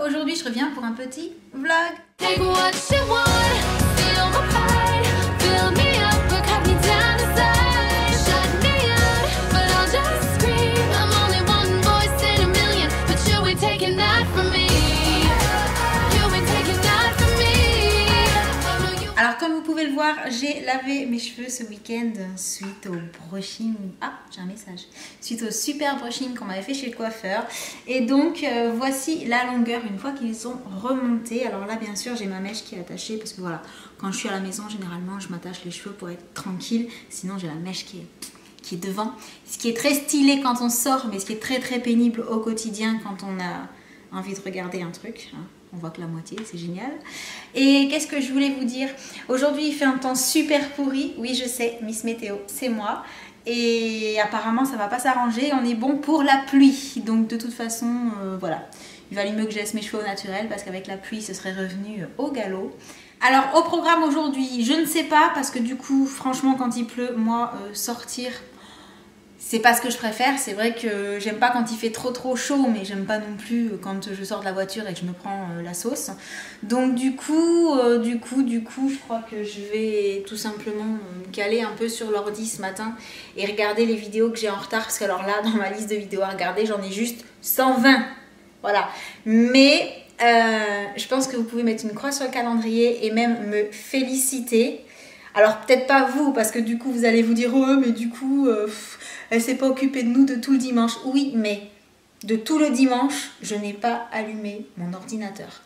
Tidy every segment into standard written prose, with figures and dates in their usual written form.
aujourd'hui je reviens pour un petit vlog. Take what you want, feel my pride, fill me up, but cut me down inside. Shut me out, but I'll just scream. I'm only one voice in a million, but you ain't taking that from me. You ain't taking that from me. Alors comme vous pouvez le voir, j'ai lavé mes cheveux ce week-end suite au brushing. Ah, j'ai un message. Suite au super brushing qu'on m'avait fait chez le coiffeur. Et donc voici la longueur une fois qu'ils sont remontés. Alors là bien sûr j'ai ma mèche qui est attachée parce que voilà, quand je suis à la maison généralement je m'attache les cheveux pour être tranquille. Sinon j'ai la mèche qui est devant. Ce qui est très stylé quand on sort, mais ce qui est très très pénible au quotidien quand on a envie de regarder un truc. Hein. On voit que la moitié, c'est génial. Et qu'est-ce que je voulais vous dire? Aujourd'hui, il fait un temps super pourri. Oui, je sais, Miss Météo, c'est moi. Et apparemment, ça va pas s'arranger. On est bon pour la pluie. Donc, de toute façon, voilà. Il valait mieux que je laisse mes cheveux au naturel parce qu'avec la pluie, ce serait revenu au galop. Alors, au programme aujourd'hui, je ne sais pas parce que du coup, franchement, quand il pleut, moi, sortir... c'est pas ce que je préfère, c'est vrai que j'aime pas quand il fait trop chaud, mais j'aime pas non plus quand je sors de la voiture et que je me prends la sauce. Donc du coup, je crois que je vais tout simplement me caler un peu sur l'ordi ce matin et regarder les vidéos que j'ai en retard, parce que alors là, dans ma liste de vidéos à regarder, j'en ai juste 120. Voilà. Mais je pense que vous pouvez mettre une croix sur le calendrier et même me féliciter. Alors peut-être pas vous, parce que du coup vous allez vous dire « Oh, mais du coup... elle s'est pas occupée de nous de tout le dimanche. » Oui, mais de tout le dimanche, je n'ai pas allumé mon ordinateur.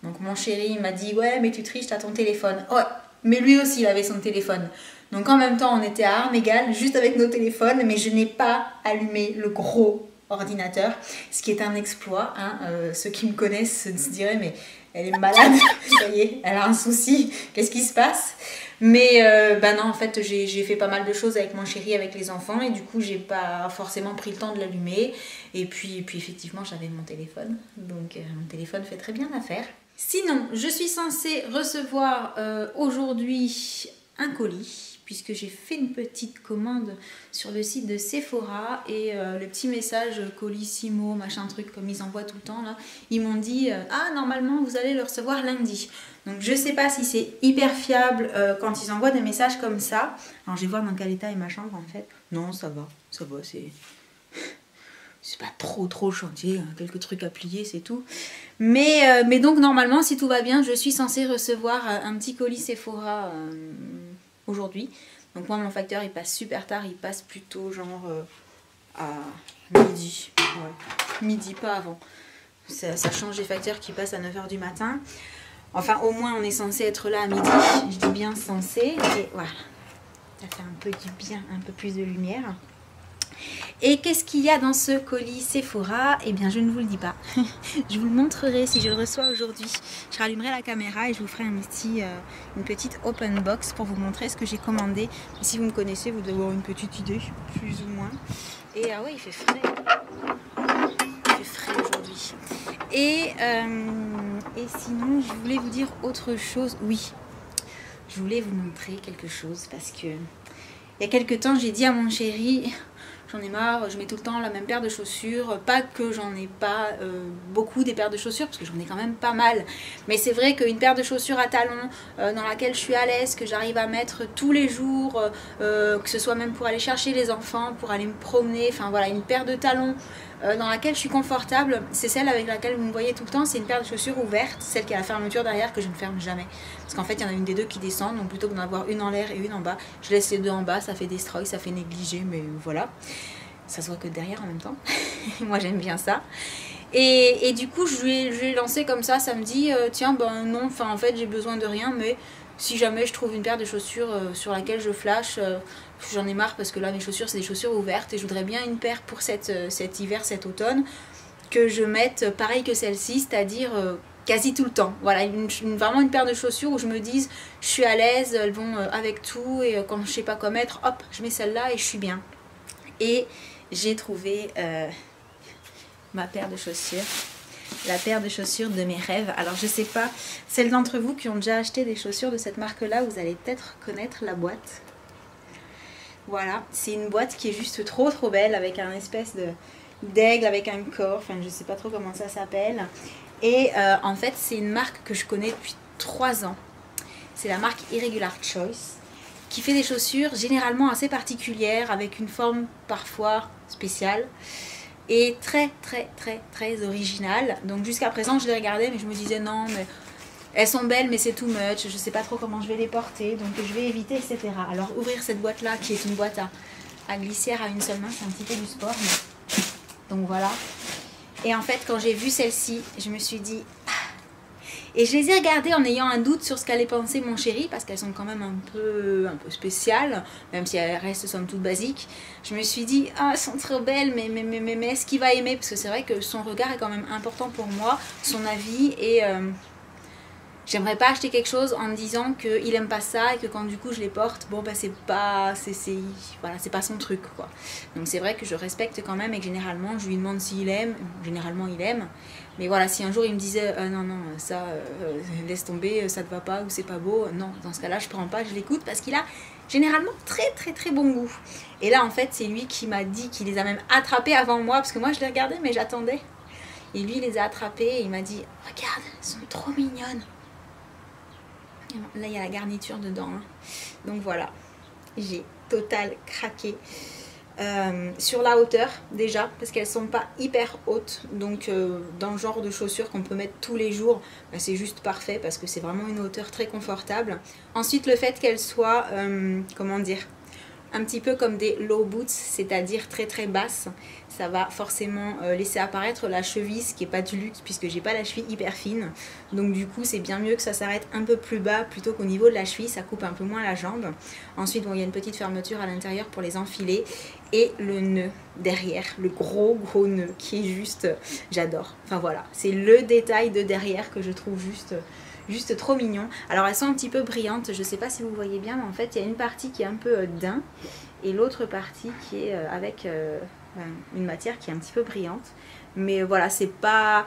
Donc mon chéri m'a dit « Ouais, mais tu triches, t'as ton téléphone. » Ouais, mais lui aussi, il avait son téléphone. Donc en même temps, on était à armes égales, juste avec nos téléphones, mais je n'ai pas allumé le gros ordinateur, ce qui est un exploit. Hein. Ceux qui me connaissent se diraient « Mais elle est malade, ça y est, elle a un souci, qu'est-ce qui se passe ?» Mais bah non, en fait j'ai fait pas mal de choses avec mon chéri, avec les enfants, et du coup j'ai pas forcément pris le temps de l'allumer. Et puis effectivement j'avais mon téléphone, donc mon téléphone fait très bien l'affaire. Sinon, je suis censée recevoir aujourd'hui un colis, puisque j'ai fait une petite commande sur le site de Sephora, et le petit message Colissimo, machin truc, comme ils envoient tout le temps là, ils m'ont dit ah, normalement vous allez le recevoir lundi. Donc je sais pas si c'est hyper fiable quand ils envoient des messages comme ça. Alors je vais voir dans quel état est ma chambre en fait. Non, ça va, c'est pas trop chantier, hein, quelques trucs à plier, c'est tout. Mais donc normalement, si tout va bien, je suis censée recevoir un petit colis Sephora aujourd'hui. Donc moi, mon facteur, il passe super tard, il passe plutôt genre à midi. Ouais, midi, pas avant. Ça change les facteurs qui passent à 9 h du matin. Enfin, au moins, on est censé être là à midi. Je dis bien censé. Et voilà, ça fait un peu du bien, un peu plus de lumière. Et qu'est-ce qu'il y a dans ce colis Sephora? Eh bien, je ne vous le dis pas. Je vous le montrerai si je le reçois aujourd'hui. Je rallumerai la caméra et je vous ferai une petite open box pour vous montrer ce que j'ai commandé. Et si vous me connaissez, vous devez avoir une petite idée, plus ou moins. Et ah ouais, il fait frais. Il fait frais aujourd'hui. Et sinon, je voulais vous dire autre chose. Oui, je voulais vous montrer quelque chose parce que il y a quelques temps, j'ai dit à mon chéri... J'en ai marre, je mets tout le temps la même paire de chaussures. Pas que j'en ai pas beaucoup des paires de chaussures, parce que j'en ai quand même pas mal. Mais c'est vrai qu'une paire de chaussures à talons dans laquelle je suis à l'aise, que j'arrive à mettre tous les jours, que ce soit même pour aller chercher les enfants, pour aller me promener, enfin voilà, une paire de talons dans laquelle je suis confortable, c'est celle avec laquelle vous me voyez tout le temps. C'est une paire de chaussures ouverte, celle qui a la fermeture derrière, que je ne ferme jamais. Parce qu'en fait, il y en a une des deux qui descend, donc plutôt que d'en avoir une en l'air et une en bas, je laisse les deux en bas, ça fait destroy, ça fait négliger, mais voilà. Ça se voit que derrière en même temps. Moi, j'aime bien ça. Et du coup, je lui ai lancé comme ça samedi, tiens, ben non, enfin en fait, j'ai besoin de rien, mais si jamais je trouve une paire de chaussures sur laquelle je flash, j'en ai marre parce que là, mes chaussures, c'est des chaussures ouvertes et je voudrais bien une paire pour cet hiver, cet automne, que je mette pareil que celle-ci, c'est-à-dire quasi tout le temps. Voilà, vraiment une paire de chaussures où je me dise, je suis à l'aise, elles vont avec tout, et quand je sais pas quoi mettre, hop, je mets celle-là et je suis bien. Et j'ai trouvé ma paire de chaussures. La paire de chaussures de mes rêves. Alors je sais pas, celles d'entre vous qui ont déjà acheté des chaussures de cette marque là, vous allez peut-être connaître la boîte. Voilà, c'est une boîte qui est juste trop belle, avec un espèce de d'aigle avec un corps, enfin je sais pas trop comment ça s'appelle. Et en fait c'est une marque que je connais depuis 3 ans. C'est la marque Irregular Choice qui fait des chaussures généralement assez particulières avec une forme parfois spéciale et très originale. Donc jusqu'à présent je les regardais mais je me disais non mais elles sont belles mais c'est too much, je sais pas trop comment je vais les porter donc je vais éviter, etc. Alors ouvrir cette boîte là qui est une boîte à glissière à une seule main, c'est un petit peu du sport mais... donc voilà. Et en fait quand j'ai vu celle-ci je me suis dit et je les ai regardées en ayant un doute sur ce qu'allait penser mon chéri parce qu'elles sont quand même un peu spéciales, même si elles restent somme toute basiques. Je me suis dit ah elles sont trop belles mais est-ce qu'il va aimer, parce que c'est vrai que son regard est quand même important pour moi, son avis, et j'aimerais pas acheter quelque chose en me disant qu'il aime pas ça et que quand du coup je les porte, bon bah c'est pas voilà, c'est pas son truc quoi. Donc c'est vrai que je respecte quand même et que généralement je lui demande s'il aime, généralement il aime. Mais voilà, si un jour il me disait non ça laisse tomber, ça te va pas ou c'est pas beau, non, dans ce cas-là je prends pas, je l'écoute parce qu'il a généralement très bon goût. Et là en fait c'est lui qui m'a dit qu'il les a même attrapés avant moi parce que moi je les regardais mais j'attendais. Et lui il les a attrapés et il m'a dit regarde, elles sont trop mignonnes. Là il y a la garniture dedans hein. Donc voilà, j'ai total craqué sur la hauteur déjà parce qu'elles sont pas hyper hautes, donc dans le genre de chaussures qu'on peut mettre tous les jours, bah, c'est juste parfait parce que c'est vraiment une hauteur très confortable. Ensuite le fait qu'elles soient comment dire, un petit peu comme des low boots, c'est-à-dire très basses, ça va forcément laisser apparaître la cheville, ce qui n'est pas du luxe puisque j'ai pas la cheville hyper fine. Donc du coup c'est bien mieux que ça s'arrête un peu plus bas plutôt qu'au niveau de la cheville, ça coupe un peu moins la jambe. Ensuite bon, il y a une petite fermeture à l'intérieur pour les enfiler et le nœud derrière, le gros nœud qui est juste, j'adore. Enfin voilà, c'est le détail de derrière que je trouve juste trop mignon. Alors elles sont un petit peu brillantes, je sais pas si vous voyez bien, mais en fait il y a une partie qui est un peu daim et l'autre partie qui est avec une matière qui est un petit peu brillante. Mais voilà, c'est pas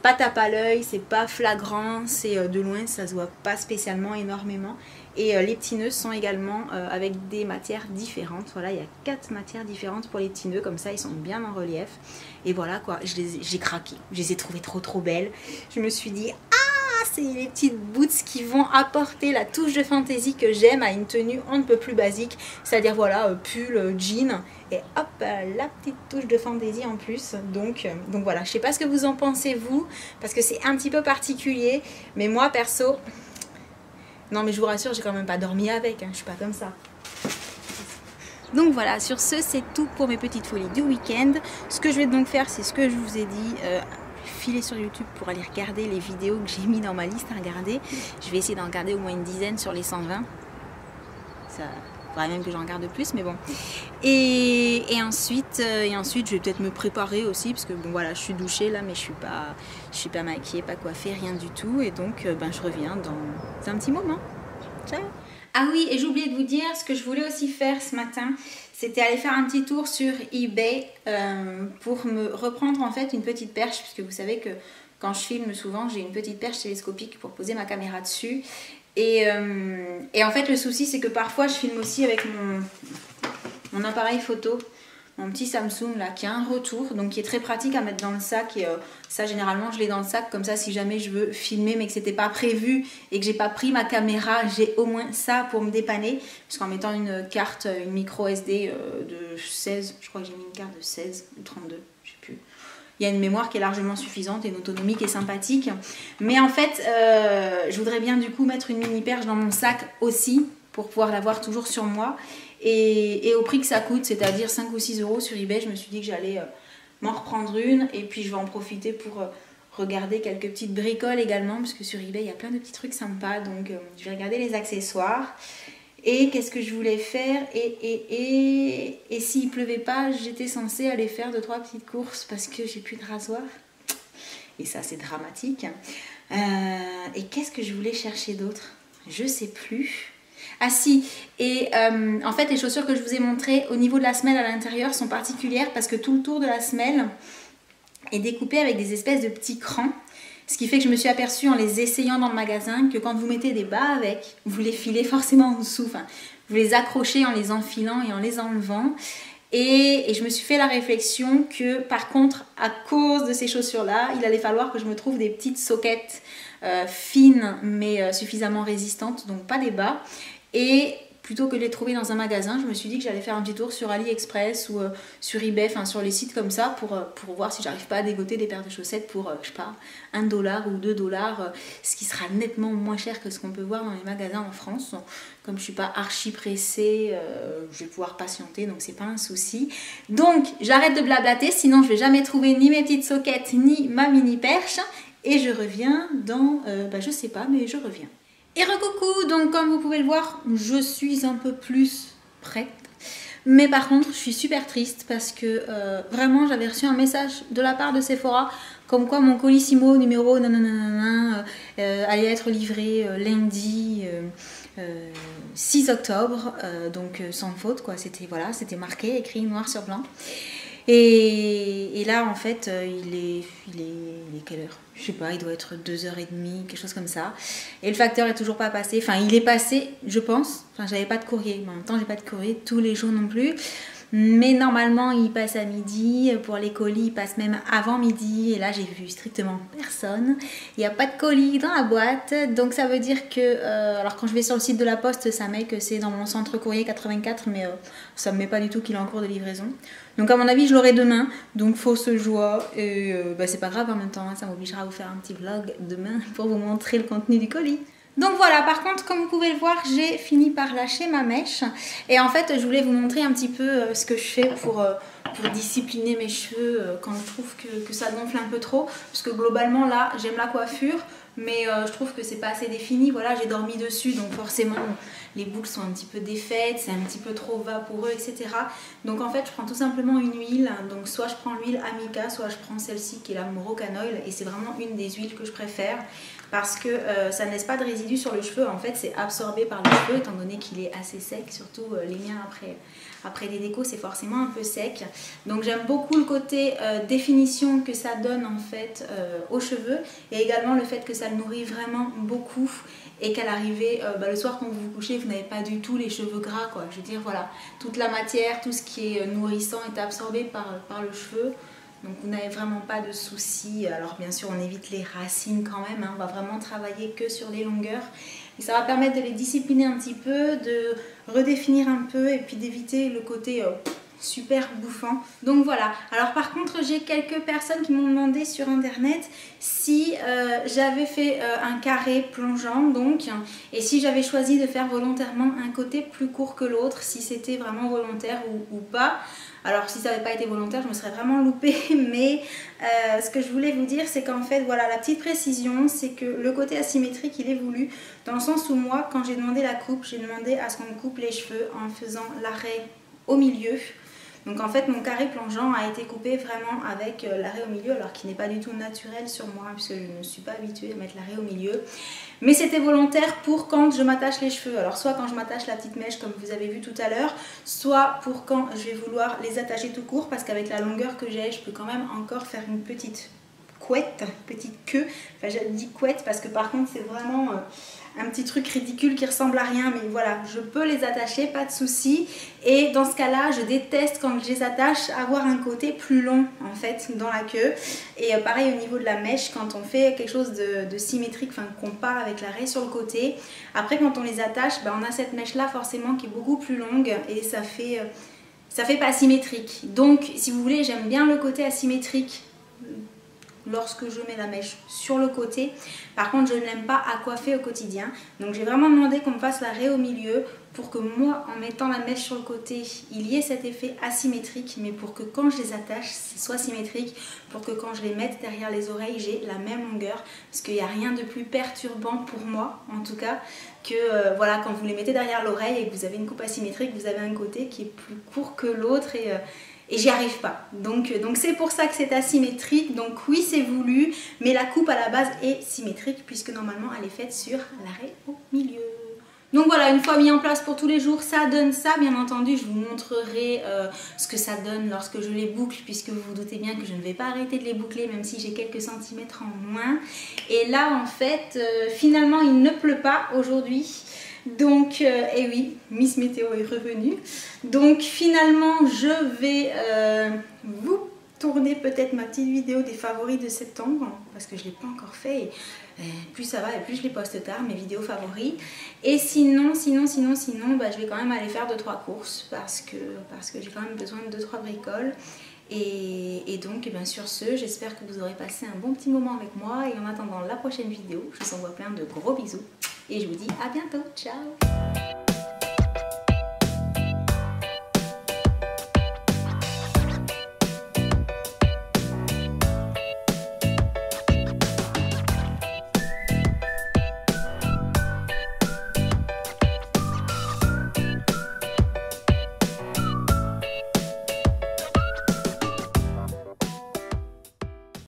tape à l'œil, c'est pas flagrant, c'est de loin, ça se voit pas spécialement énormément. Et les petits nœuds sont également avec des matières différentes. Voilà, il y a 4 matières différentes pour les petits nœuds, comme ça ils sont bien en relief. Et voilà quoi, j'ai craqué, je les ai trouvées trop belles. Je me suis dit ah, c'est les petites boots qui vont apporter la touche de fantaisie que j'aime à une tenue on ne peut plus basique, c'est-à-dire voilà, pull, jean et hop, la petite touche de fantaisie en plus. Donc voilà, je sais pas ce que vous en pensez vous, parce que c'est un petit peu particulier, mais moi perso, non mais je vous rassure, j'ai quand même pas dormi avec, hein, je suis pas comme ça. Donc voilà, sur ce c'est tout pour mes petites folies du week-end. Ce que je vais donc faire, c'est ce que je vous ai dit, filer sur YouTube pour aller regarder les vidéos que j'ai mis dans ma liste à regarder. Je vais essayer d'en regarder au moins une dizaine sur les 120. Ça faudrait même que j'en regarde plus, mais bon. Et ensuite je vais peut-être me préparer aussi, parce que bon voilà, je suis douchée là, mais je suis pas maquillée, pas coiffée, rien du tout. Et donc je reviens dans un petit moment. Ciao. Ah oui, et j'ai oublié de vous dire, ce que je voulais aussi faire ce matin, c'était aller faire un petit tour sur eBay pour me reprendre en fait une petite perche, puisque vous savez que quand je filme souvent, j'ai une petite perche télescopique pour poser ma caméra dessus. Et en fait le souci c'est que parfois je filme aussi avec mon appareil photo, mon petit Samsung là qui a un retour, donc qui est très pratique à mettre dans le sac. Et ça généralement je l'ai dans le sac, comme ça si jamais je veux filmer mais que c'était pas prévu et que j'ai pas pris ma caméra, j'ai au moins ça pour me dépanner. Parce qu'en mettant une carte, une micro SD de 16, je crois que j'ai mis une carte de 16 ou 32, je sais plus. Il y a une mémoire qui est largement suffisante et une autonomie qui est sympathique. Mais en fait, je voudrais bien du coup mettre une mini perche dans mon sac aussi pour pouvoir l'avoir toujours sur moi. Et au prix que ça coûte, c'est-à-dire 5 ou 6 euros sur eBay, je me suis dit que j'allais m'en reprendre une. Et puis je vais en profiter pour regarder quelques petites bricoles également, parce que sur eBay, il y a plein de petits trucs sympas. Donc je vais regarder les accessoires. Et qu'est-ce que je voulais faire, et s'il pleuvait pas, j'étais censée aller faire 2-3 petites courses parce que j'ai plus de rasoir. Et ça, c'est dramatique. Et qu'est-ce que je voulais chercher d'autre? Je sais plus. Ah si, et en fait, les chaussures que je vous ai montrées au niveau de la semelle à l'intérieur sont particulières parce que tout le tour de la semelle est découpé avec des espèces de petits crans. Ce qui fait que je me suis aperçue en les essayant dans le magasin que quand vous mettez des bas avec, vous les filez forcément en dessous. Enfin, vous les accrochez en les enfilant et en les enlevant. Et je me suis fait la réflexion que par contre, à cause de ces chaussures-là, il allait falloir que je me trouve des petites soquettes fines mais suffisamment résistantes, donc pas des bas. Et plutôt que de les trouver dans un magasin, je me suis dit que j'allais faire un petit tour sur AliExpress ou sur eBay, enfin sur les sites comme ça pour voir si j'arrive pas à dégoter des paires de chaussettes pour, je sais pas, 1 $ ou 2 $, ce qui sera nettement moins cher que ce qu'on peut voir dans les magasins en France. Comme je suis pas archi pressée, je vais pouvoir patienter, donc c'est pas un souci. Donc j'arrête de blablater, sinon je vais jamais trouver ni mes petites soquettes ni ma mini perche. Et je reviens dans, je sais pas, mais je reviens. Et recoucou, donc comme vous pouvez le voir, je suis un peu plus prête. Mais par contre, je suis super triste parce que vraiment, j'avais reçu un message de la part de Sephora comme quoi mon colissimo numéro allait être livré lundi 6 octobre, donc sans faute, quoi. C'était voilà, c'était marqué, écrit noir sur blanc. Et là, en fait, il est quelle heure? Je sais pas, il doit être 2h30, quelque chose comme ça. Et le facteur est toujours pas passé. Enfin, il est passé, je pense. Enfin, j'avais pas de courrier. Mais en même temps, j'ai pas de courrier tous les jours non plus. Mais normalement, il passe à midi. Pour les colis, il passe même avant midi. Et là, j'ai vu strictement personne. Il n'y a pas de colis dans la boîte. Donc, ça veut dire que... alors, quand je vais sur le site de la Poste, ça met que c'est dans mon centre courrier 84. Mais ça ne me met pas du tout qu'il est en cours de livraison. Donc, à mon avis, je l'aurai demain. Donc, fausse joie. Et c'est pas grave en même temps. Hein, ça m'obligera à vous faire un petit vlog demain pour vous montrer le contenu du colis. Donc voilà, par contre, comme vous pouvez le voir, j'ai fini par lâcher ma mèche. Et en fait, je voulais vous montrer un petit peu ce que je fais pour discipliner mes cheveux quand je trouve que ça gonfle un peu trop. Parce que globalement, là, j'aime la coiffure, mais je trouve que c'est pas assez défini. Voilà, j'ai dormi dessus, donc forcément, les boucles sont un petit peu défaites, c'est un petit peu trop vaporeux, etc. Donc en fait, je prends tout simplement une huile. Donc soit je prends l'huile Amica, soit je prends celle-ci qui est la Moroccan Oil. Et c'est vraiment une des huiles que je préfère. Parce que ça ne laisse pas de résidus sur le cheveu, en fait c'est absorbé par le cheveu étant donné qu'il est assez sec, surtout les miens après des décos c'est forcément un peu sec. Donc j'aime beaucoup le côté définition que ça donne en fait aux cheveux et également le fait que ça le nourrit vraiment beaucoup et qu'à l'arrivée, le soir quand vous vous couchez, vous n'avez pas du tout les cheveux gras quoi. Je veux dire voilà, toute la matière, tout ce qui est nourrissant est absorbé par le cheveu. Donc vous n'avez vraiment pas de soucis. Alors bien sûr on évite les racines quand même, hein. On va vraiment travailler que sur les longueurs. Et ça va permettre de les discipliner un petit peu, de redéfinir un peu et puis d'éviter le côté super bouffant. Donc voilà. Alors par contre j'ai quelques personnes qui m'ont demandé sur internet si j'avais fait un carré plongeant donc et si j'avais choisi de faire volontairement un côté plus court que l'autre, si c'était vraiment volontaire ou pas. Alors si ça n'avait pas été volontaire je me serais vraiment loupée mais ce que je voulais vous dire c'est qu'en fait voilà la petite précision c'est que le côté asymétrique il est voulu dans le sens où moi quand j'ai demandé la coupe j'ai demandé à ce qu'on me coupe les cheveux en faisant l'arrêt au milieu. Donc en fait mon carré plongeant a été coupé vraiment avec l'arrêt au milieu alors qu'il n'est pas du tout naturel sur moi puisque je ne suis pas habituée à mettre l'arrêt au milieu. Mais c'était volontaire pour quand je m'attache les cheveux. Alors soit quand je m'attache la petite mèche comme vous avez vu tout à l'heure, soit pour quand je vais vouloir les attacher tout court parce qu'avec la longueur que j'ai, je peux quand même encore faire une petite couette, petite queue. Enfin je dis couette parce que par contre c'est vraiment un petit truc ridicule qui ressemble à rien mais voilà je peux les attacher, pas de souci. Et dans ce cas là je déteste quand je les attache avoir un côté plus long en fait dans la queue. Et pareil au niveau de la mèche quand on fait quelque chose de symétrique, enfin qu'on part avec l'arrêt sur le côté, après quand on les attache on a cette mèche là forcément qui est beaucoup plus longue et ça fait pas symétrique. Donc si vous voulez j'aime bien le côté asymétrique lorsque je mets la mèche sur le côté. Par contre je ne l'aime pas à coiffer au quotidien. Donc j'ai vraiment demandé qu'on me fasse l'arrêt au milieu pour que moi en mettant la mèche sur le côté il y ait cet effet asymétrique mais pour que quand je les attache ce soit symétrique, pour que quand je les mette derrière les oreilles j'ai la même longueur parce qu'il n'y a rien de plus perturbant pour moi en tout cas que voilà quand vous les mettez derrière l'oreille et que vous avez une coupe asymétrique vous avez un côté qui est plus court que l'autre et j'y arrive pas. Donc c'est pour ça que c'est asymétrique. Donc oui c'est voulu mais la coupe à la base est symétrique puisque normalement elle est faite sur l'arrêt au milieu. Donc voilà, une fois mis en place pour tous les jours, ça donne ça. Bien entendu, je vous montrerai ce que ça donne lorsque je les boucle, puisque vous vous doutez bien que je ne vais pas arrêter de les boucler, même si j'ai quelques centimètres en moins. Et là, en fait, finalement, il ne pleut pas aujourd'hui. Donc, et oui, Miss Météo est revenue. Donc finalement, je vais vous tourner peut-être ma petite vidéo des favoris de septembre, parce que je ne l'ai pas encore fait. Et plus ça va et plus je les poste tard, mes vidéos favoris. Et sinon, bah, je vais quand même aller faire 2-3 courses, parce que j'ai quand même besoin de 2-3 bricoles. Et donc, et bien sur ce, j'espère que vous aurez passé un bon petit moment avec moi. Et en attendant la prochaine vidéo, je vous envoie plein de gros bisous. Et je vous dis à bientôt. Ciao!